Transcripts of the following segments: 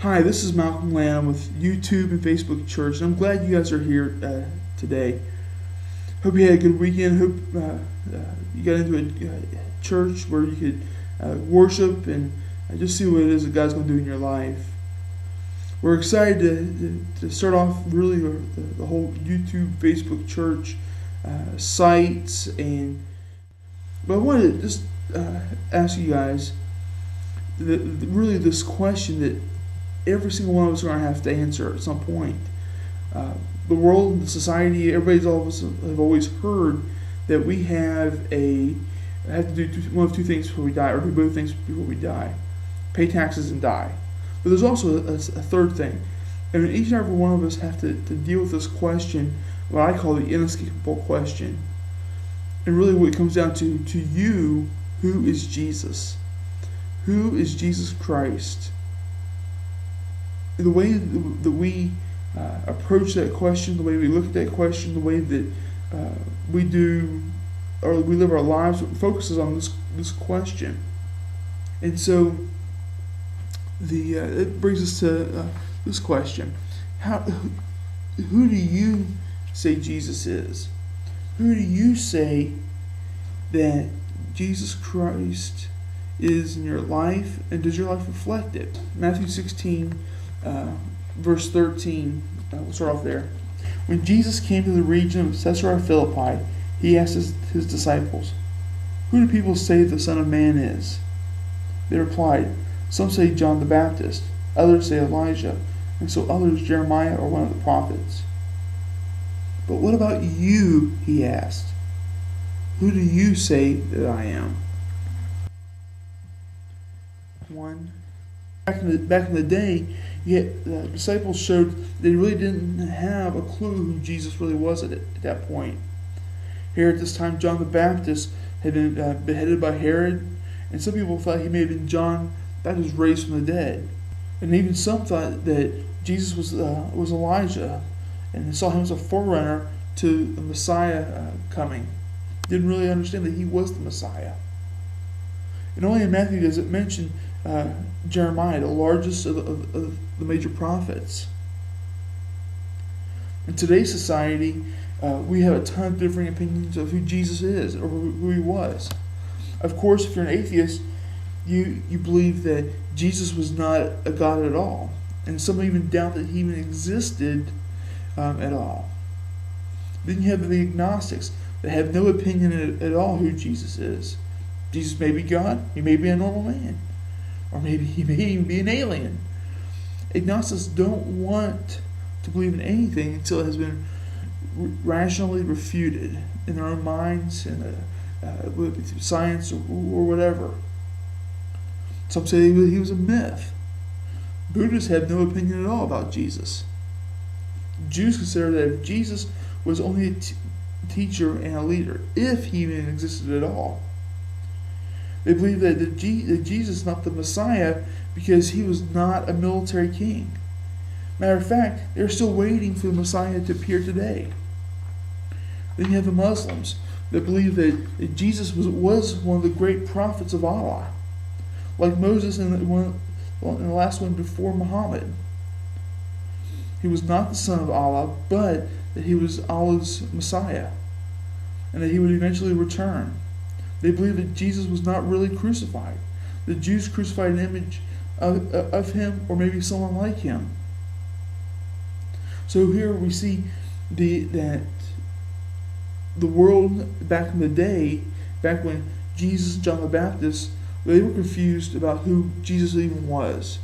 Hi, this is Malcolm Lamb with YouTube and Facebook Church, and I'm glad you guys are here today. Hope you had a good weekend. Hope you got into a church where you could worship and just see what it is that God's going to do in your life. We're excited to start off really the whole YouTube, Facebook Church sites, but I wanted to just ask you guys really this question that every single one of us are going to have to answer at some point. The world, the society, all of us have always heard that we have to do one of two things before we die, or do both things before we die: pay taxes and die. But there's also a third thing, and each and every one of us have to deal with this question, what I call the inescapable question. And really, what it comes down to you, who is Jesus? Who is Jesus Christ? The way that we approach that question, the way we look at that question, the way that we do, or we live our lives, focuses on this question. And so, it brings us to this question: who do you say Jesus is? Who do you say that Jesus Christ is in your life, and does your life reflect it? Matthew 16. Verse 13, we'll start off there. When Jesus came to the region of Caesarea Philippi, he asked his disciples, "Who do people say the Son of Man is?" They replied, "Some say John the Baptist, others say Elijah, and so others Jeremiah or one of the prophets." "But what about you?" he asked. "Who do you say that I am?" Back in the day, yet the disciples showed they really didn't have a clue who Jesus really was at that point. Here at this time, John the Baptist had been beheaded by Herod, and some people thought he may have been John that was raised from the dead. And even some thought that Jesus was Elijah, and they saw him as a forerunner to the Messiah coming. Didn't really understand that he was the Messiah. And only in Matthew does it mention Jeremiah, the largest of the major prophets. In today's society, we have a ton of differing opinions of who Jesus is or who he was. Of course, if you're an atheist, you believe that Jesus was not a God at all, and some even doubt that he even existed at all. Then you have the agnostics that have no opinion at all who Jesus is. Jesus may be God, he may be a normal man, or maybe he may even be an alien. Agnostics don't want to believe in anything until it has been rationally refuted in their own minds, and with science or whatever. Some say he was a myth. Buddhists have no opinion at all about Jesus. Jews consider that if Jesus was only a teacher and a leader, if he even existed at all. They believe that Jesus is not the Messiah because he was not a military king. Matter of fact, they're still waiting for the Messiah to appear today. Then you have the Muslims that believe that Jesus was one of the great prophets of Allah, like Moses and the last one before Muhammad. He was not the son of Allah, but that he was Allah's Messiah, and that he would eventually return. They believe that Jesus was not really crucified. The Jews crucified an image of him, or maybe someone like him. So here we see that the world back in the day, back when Jesus and John the Baptist, they were confused about who Jesus even was.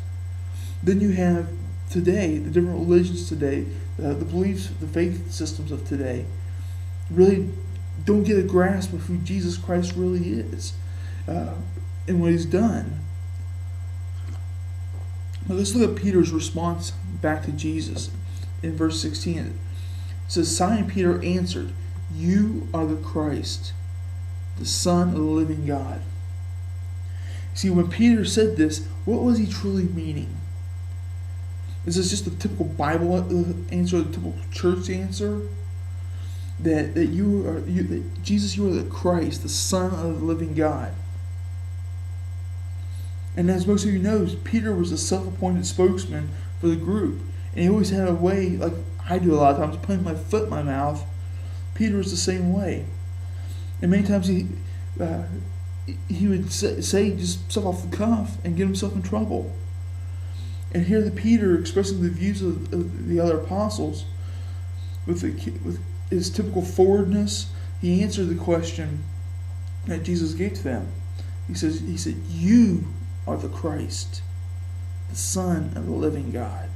Then you have today, the different religions today, the beliefs, the faith systems of today, really don't get a grasp of who Jesus Christ really is and what he's done. Now let's look at Peter's response back to Jesus in verse 16. It says, Simon Peter answered, "You are the Christ, the Son of the living God." See, when Peter said this, what was he truly meaning? Is this just a typical Bible answer, the typical church answer? That Jesus, you are the Christ, the Son of the living God. And as most of you know, Peter was a self-appointed spokesman for the group. And he always had a way, like I do a lot of times, putting my foot in my mouth. Peter was the same way. And many times he would say just stuff off the cuff and get himself in trouble. And here the Peter expressing the views of the other apostles with his typical forwardness, he answered the question that Jesus gave to them. He said, "You are the Christ, the Son of the living God."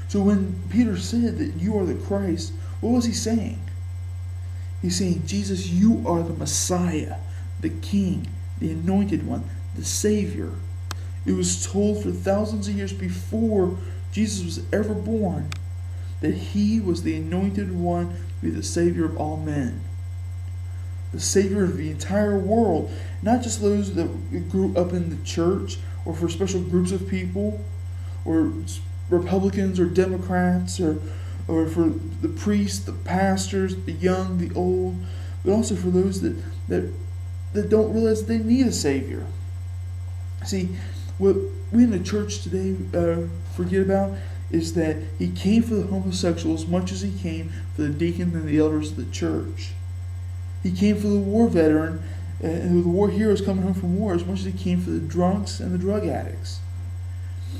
So when Peter said that you are the Christ, what was he saying? He's saying, Jesus, you are the Messiah, the King, the Anointed One, the Savior. It was told for thousands of years before Jesus was ever born that he was the Anointed One to be the Savior of all men. The Savior of the entire world, not just those that grew up in the church or for special groups of people or Republicans or Democrats or for the priests, the pastors, the young, the old, but also for those that don't realize that they need a Savior. See, what we in the church today forget about is that he came for the homosexual as much as he came for the deacon and the elders of the church. He came for the war veteran and the war heroes coming home from war as much as he came for the drunks and the drug addicts.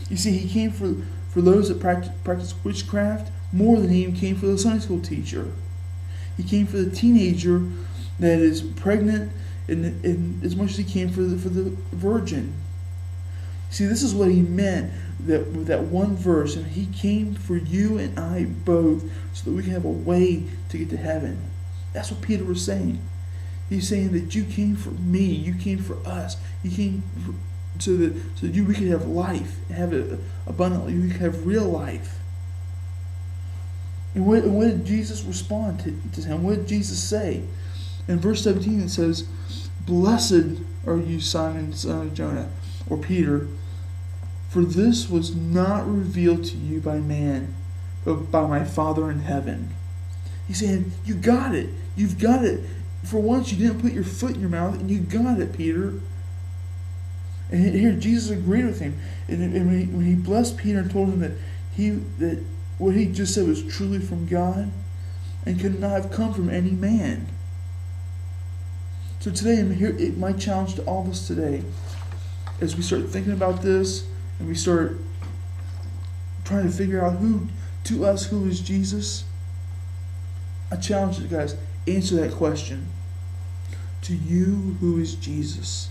You see, he came for those that practice witchcraft more than he even came for the Sunday school teacher. He came for the teenager that is pregnant and as much as he came for the virgin. See, this is what he meant with that one verse, and he came for you and I both so that we can have a way to get to heaven. That's what Peter was saying. He's saying that you came for me, you came for us, you came so that we could have life, have it abundantly, we could have real life. And what did Jesus respond to him? What did Jesus say? In verse 17 it says, "Blessed are you, Simon, son of Jonah," or Peter, "for this was not revealed to you by man, but by my Father in heaven." He's saying, you got it. You've got it. For once, you didn't put your foot in your mouth, and you got it, Peter. And here, Jesus agreed with him. And when he blessed Peter and told him that what he just said was truly from God and could not have come from any man. So today, my challenge to all of us today, as we start thinking about this and we start trying to figure out who is Jesus, I challenge you guys, answer that question. To you, who is Jesus?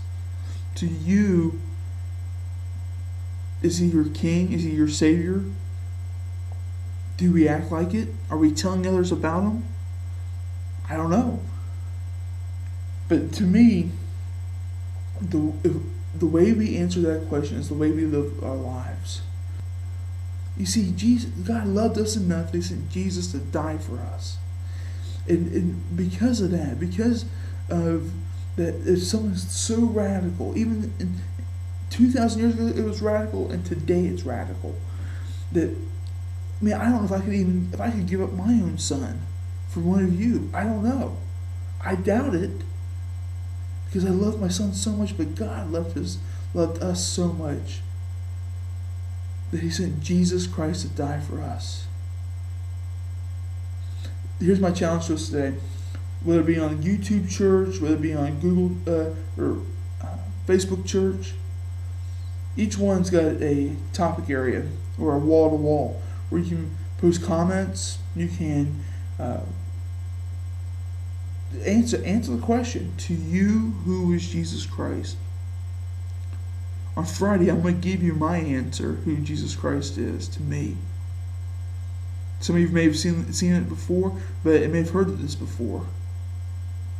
To you, is he your King? Is he your Savior? Do we act like it? Are we telling others about him? I don't know. But to me, the way we answer that question is the way we live our lives. You see, God loved us enough, they sent Jesus to die for us. And because of that, because of that, it's something so radical. Even in 2,000 years ago, it was radical, and today it's radical. That, I don't know if I could give up my own son for one of you. I don't know. I doubt it, because I love my son so much. But God loved us so much that he sent Jesus Christ to die for us. Here's my challenge to us today. Whether it be on YouTube Church, whether it be on Google or Facebook Church, each one's got a topic area or a wall-to-wall where you can post comments. You can answer the question, to you, who is Jesus Christ? On Friday, I'm going to give you my answer, who Jesus Christ is to me. Some of you may have seen it before, but it may have heard of this before.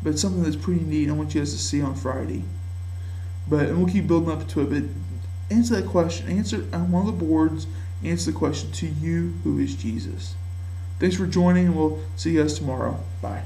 But it's something that's pretty neat. I want you guys to see on Friday. And we'll keep building up to it. But answer that question. Answer on one of the boards. Answer the question, to you, who is Jesus? Thanks for joining, and we'll see you guys tomorrow. Bye.